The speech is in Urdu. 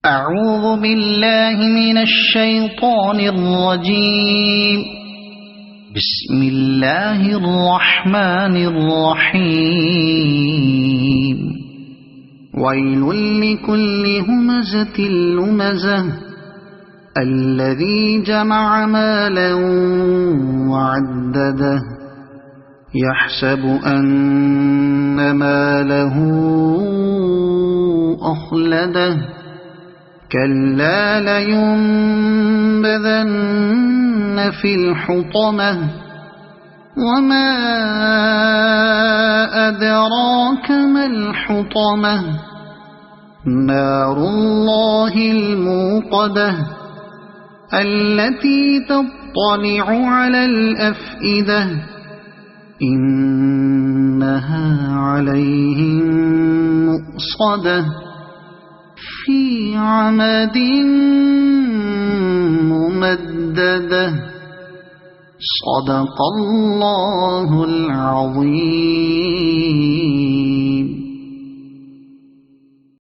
أعوذ بالله من الشيطان الرجيم. بسم الله الرحمن الرحيم. ويل لكل همزة لمزة الذي جمع مالا وعدده يحسب أن ماله أخلده كلا لينبذن في الحطمة وما أدراك ما الحطمة نار الله الموقدة التي تطلع على الأفئدة إنها عليهم مؤصدة في عمد ممددة. صدق الله العظيم.